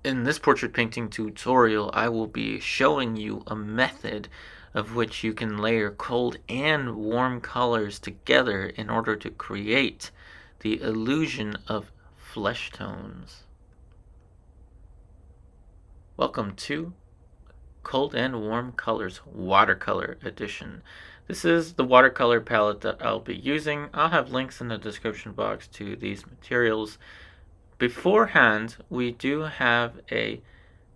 In this portrait painting tutorial, I will be showing you a method of which you can layer cold and warm colors together in order to create the illusion of flesh tones. Welcome to Cold and Warm Colors Watercolor Edition. This is the watercolor palette that I'll be using. I'll have links in the description box to these materials. Beforehand, we do have a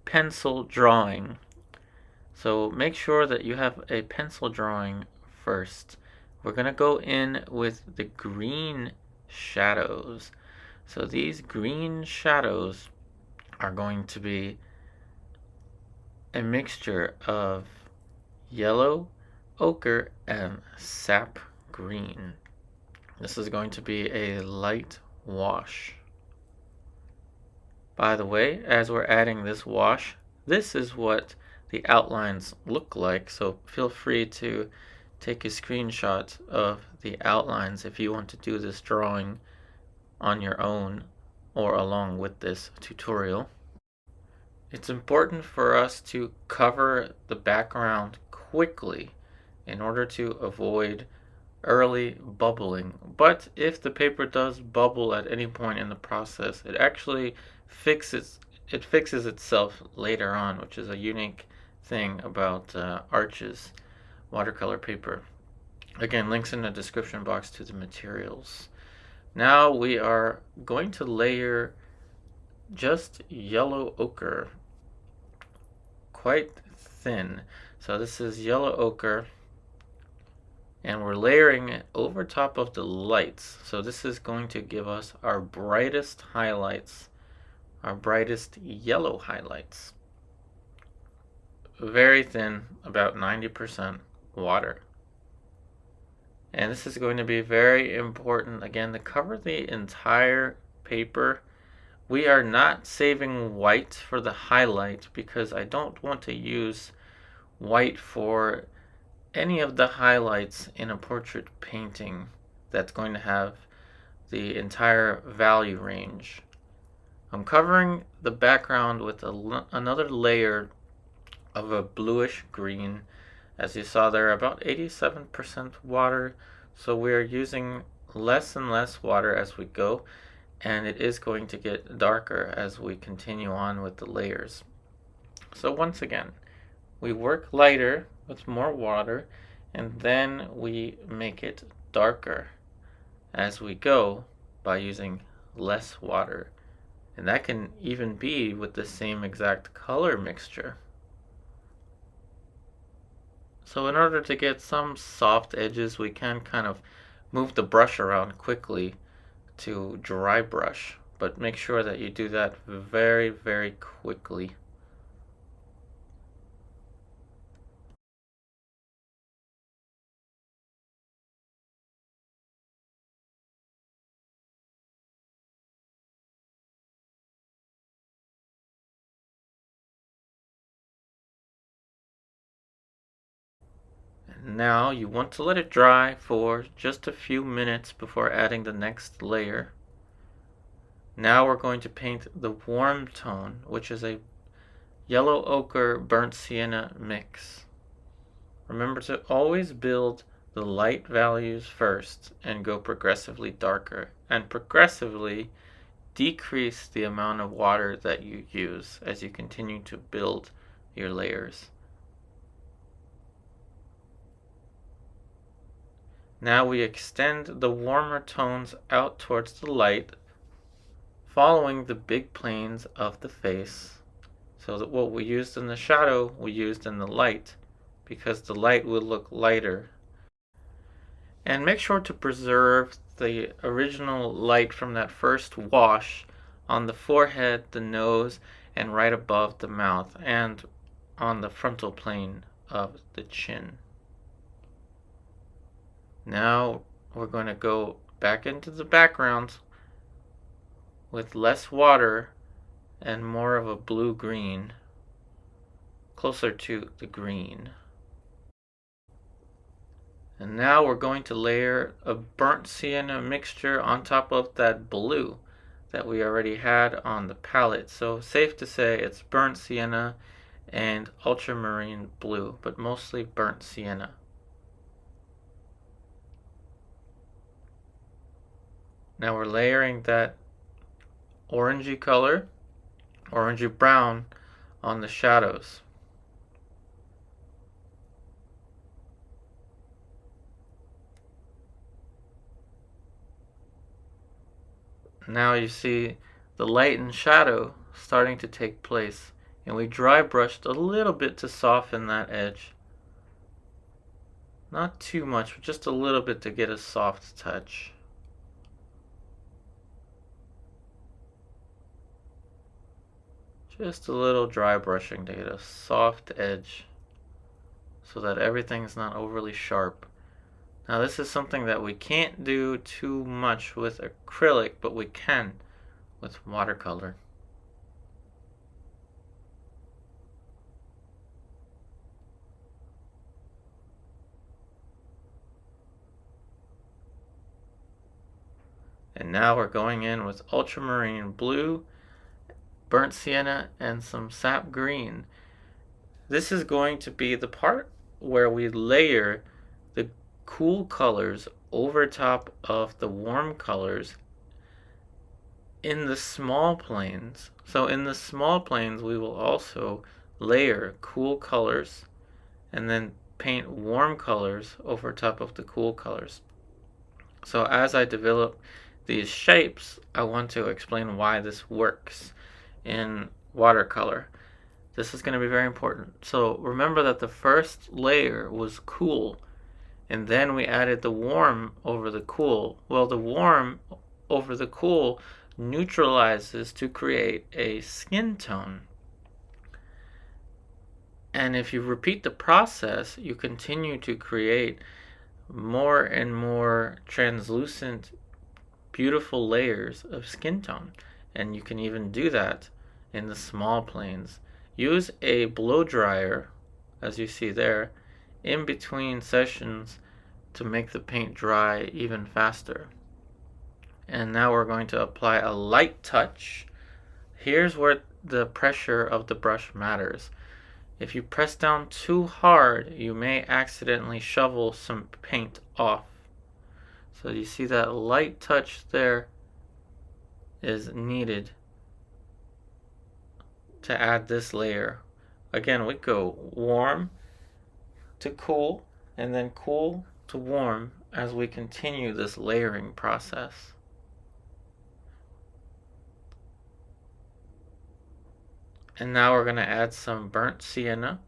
pencil drawing. So make sure that you have a pencil drawing first. We're going to go in with the green shadows. So these green shadows are going to be a mixture of yellow, ochre, and sap green. This is going to be a light wash. By the way, as we're adding this wash, this is what the outlines look like, so feel free to take a screenshot of the outlines if you want to do this drawing on your own or along with this tutorial. It's important for us to cover the background quickly in order to avoid early bubbling. But if the paper does bubble at any point in the process, it actually fixes itself later on, which is a unique thing about Arch's watercolor paper. Again, links in the description box to the materials. Now we are going to layer just yellow ochre, quite thin. So this is yellow ochre, and we're layering it over top of the lights. So this is going to give us our brightest highlights, our brightest yellow highlights. Very thin, about 90% water. And this is going to be very important, again, to cover the entire paper. We are not saving white for the highlight because I don't want to use white for any of the highlights in a portrait painting that's going to have the entire value range. I'm covering the background with another layer of a bluish green. As you saw there, about 87% water, so we're using less and less water as we go, and it is going to get darker as we continue on with the layers. So once again, we work lighter with more water, and then we make it darker as we go by using less water. And that can even be with the same exact color mixture. So in order to get some soft edges, we can kind of move the brush around quickly to dry brush, but make sure that you do that very, very quickly. Now you want to let it dry for just a few minutes before adding the next layer. Now we're going to paint the warm tone, which is a yellow ochre burnt sienna mix. Remember to always build the light values first and go progressively darker, and progressively decrease the amount of water that you use as you continue to build your layers. Now we extend the warmer tones out towards the light, following the big planes of the face, so that what we used in the shadow we used in the light, because the light will look lighter. And make sure to preserve the original light from that first wash on the forehead, the nose, and right above the mouth, and on the frontal plane of the chin. Now we're going to go back into the background with less water and more of a blue-green, closer to the green. And now we're going to layer a burnt sienna mixture on top of that blue. that we already had on the palette. So safe to say it's burnt sienna and ultramarine blue, but mostly burnt sienna. Now we're layering that orangey color, orangey brown, on the shadows. Now you see the light and shadow starting to take place, and we dry brushed a little bit to soften that edge. Not too much, but just a little bit to get a soft touch. Just a little dry brushing to get a soft edge so that everything's not overly sharp. Now this is something that we can't do too much with acrylic, but we can with watercolor. And now we're going in with ultramarine blue, burnt sienna, and some sap green. This is going to be the part where we layer the cool colors over top of the warm colors in the small planes. So in the small planes, we will also layer cool colors and then paint warm colors over top of the cool colors. So as I develop these shapes, I want to explain why this works in watercolor. This is going to be very important. So remember that the first layer was cool, and then we added the warm over the cool. Well, the warm over the cool neutralizes to create a skin tone. And if you repeat the process, you continue to create more and more translucent, beautiful layers of skin tone. And you can even do that in the small planes. Use a blow dryer, as you see there, in between sessions to make the paint dry even faster. And now we're going to apply a light touch. Here's where the pressure of the brush matters. If you press down too hard, you may accidentally shovel some paint off. So you see that light touch there is needed to add this layer. Again, we go warm to cool and then cool to warm as we continue this layering process. And now we're going to add some burnt sienna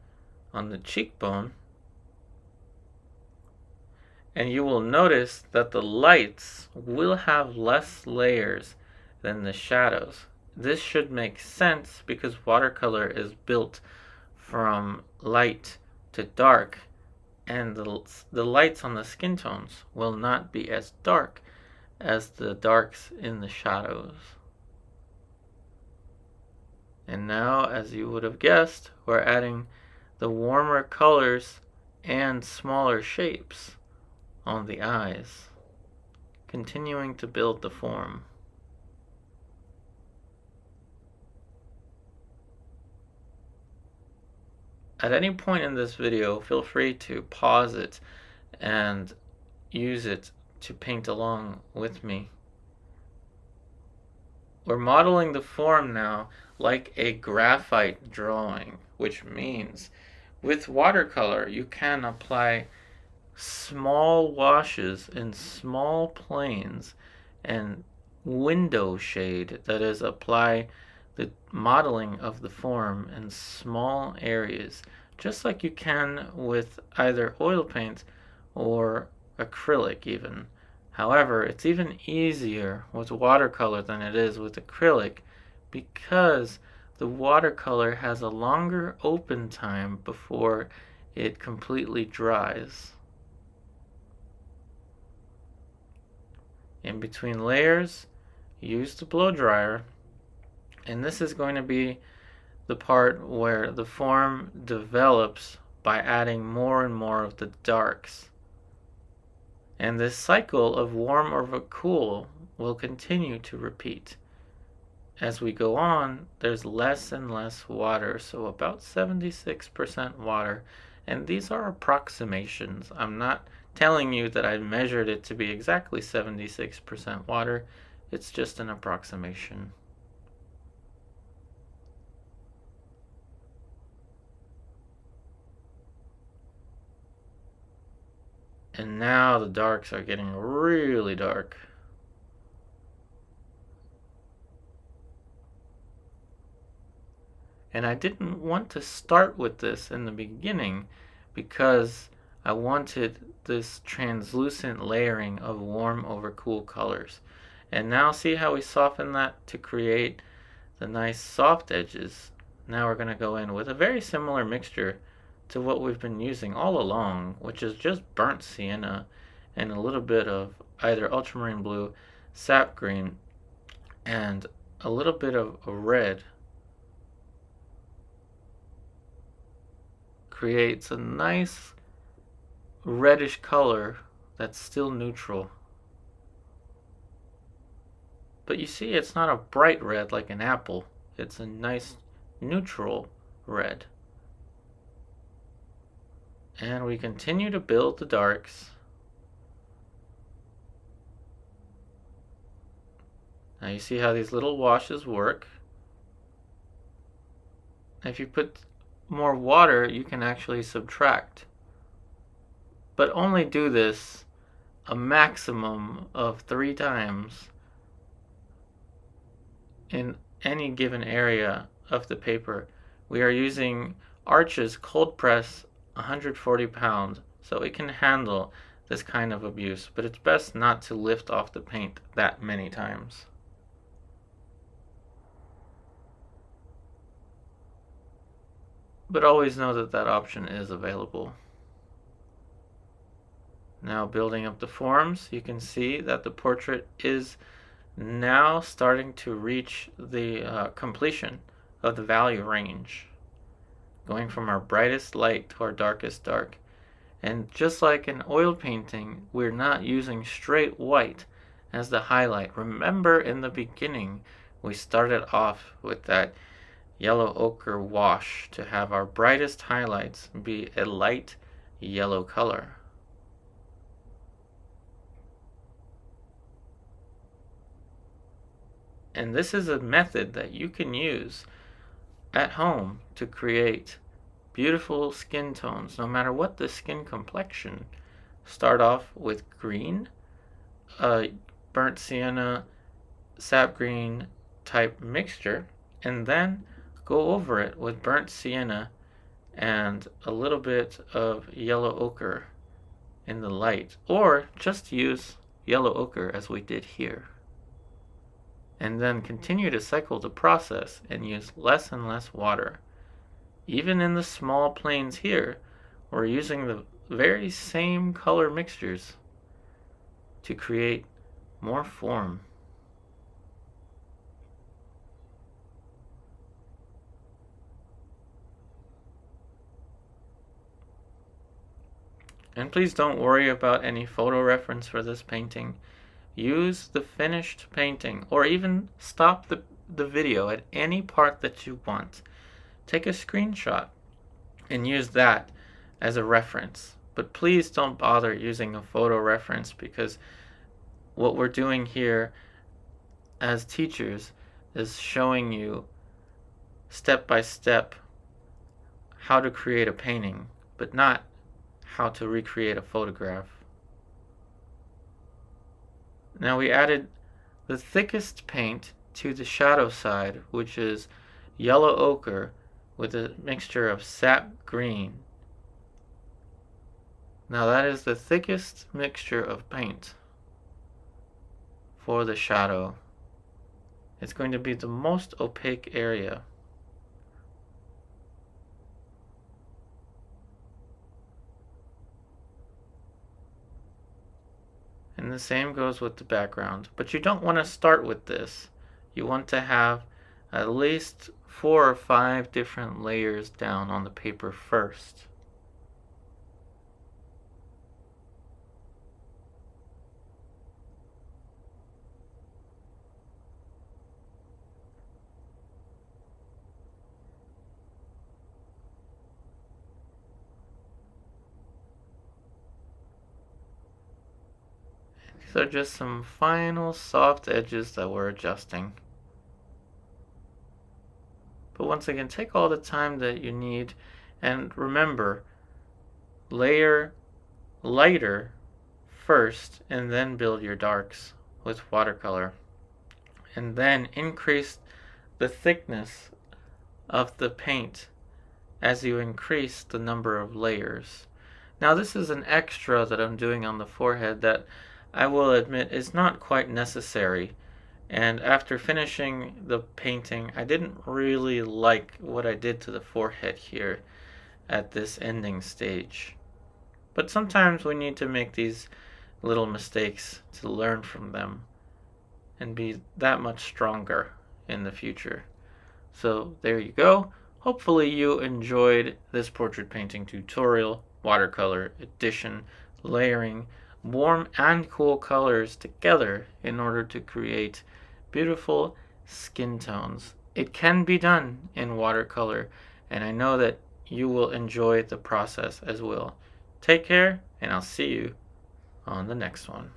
on the cheekbone. And you will notice that the lights will have less layers than the shadows. This should make sense because watercolor is built from light to dark, and the lights on the skin tones will not be as dark as the darks in the shadows. And now, as you would have guessed, we're adding the warmer colors and smaller shapes on the eyes, continuing to build the form. At any point in this video, feel free to pause it and use it to paint along with me. We're modeling the form now like a graphite drawing, which means with watercolor you can apply small washes in small planes and window shade, that is, apply the modeling of the form in small areas, just like you can with either oil paint or acrylic even. However, it's even easier with watercolor than it is with acrylic because the watercolor has a longer open time before it completely dries. In between layers, use the blow dryer, and this is going to be the part where the form develops by adding more and more of the darks. And this cycle of warm over cool will continue to repeat. as we go on, there's less and less water, so about 76% water. And these are approximations. I'm not telling you that I measured it to be exactly 76% water. It's just an approximation. And now the darks are getting really dark. And I didn't want to start with this in the beginning because I wanted this translucent layering of warm over cool colors. And now see how we soften that to create the nice soft edges. Now we're going to go in with a very similar mixture to what we've been using all along, which is just burnt sienna and a little bit of either ultramarine blue, sap green, and a little bit of a red. Creates a nice reddish color that's still neutral. But you see, it's not a bright red like an apple. It's a nice neutral red. And we continue to build the darks. Now you see how these little washes work. If you put more water, you can actually subtract. But only do this a maximum of 3 times in any given area of the paper. We are using Arches cold press 140 pounds, so it can handle this kind of abuse, but it's best not to lift off the paint that many times. But always know that that option is available. Now building up the forms, you can see that the portrait is now starting to reach the completion of the value range, going from our brightest light to our darkest dark. And just like in oil painting, we're not using straight white as the highlight. Remember in the beginning, we started off with that yellow ochre wash to have our brightest highlights be a light yellow color. And this is a method that you can use at home to create beautiful skin tones, no matter what the skin complexion. Start off with green, burnt sienna, sap green type mixture, and then go over it with burnt sienna and a little bit of yellow ochre in the light, or just use yellow ochre as we did here. And then continue to cycle the process and use less and less water. Even in the small planes here, we're using the very same color mixtures to create more form. And please don't worry about any photo reference for this painting. Use the finished painting, or even stop the video at any part that you want. Take a screenshot and use that as a reference. But please don't bother using a photo reference, because what we're doing here as teachers is showing you step by step how to create a painting, but not how to recreate a photograph. Now we added the thickest paint to the shadow side, which is yellow ochre with a mixture of sap green. Now that is the thickest mixture of paint for the shadow. It's going to be the most opaque area. And the same goes with the background. But you don't want to start with this. You want to have at least 4 or 5 different layers down on the paper first. These are just some final soft edges that we're adjusting. But once again, take all the time that you need, and remember, layer lighter first and then build your darks with watercolor, and then increase the thickness of the paint as you increase the number of layers. Now this is an extra that I'm doing on the forehead that I will admit is not quite necessary, and after finishing the painting I didn't really like what I did to the forehead here at this ending stage. But sometimes we need to make these little mistakes to learn from them and be that much stronger in the future. So there you go. Hopefully you enjoyed this portrait painting tutorial, watercolor edition, layering warm and cool colors together in order to create beautiful skin tones. It can be done in watercolor, and I know that you will enjoy the process as well. Take care, and I'll see you on the next one.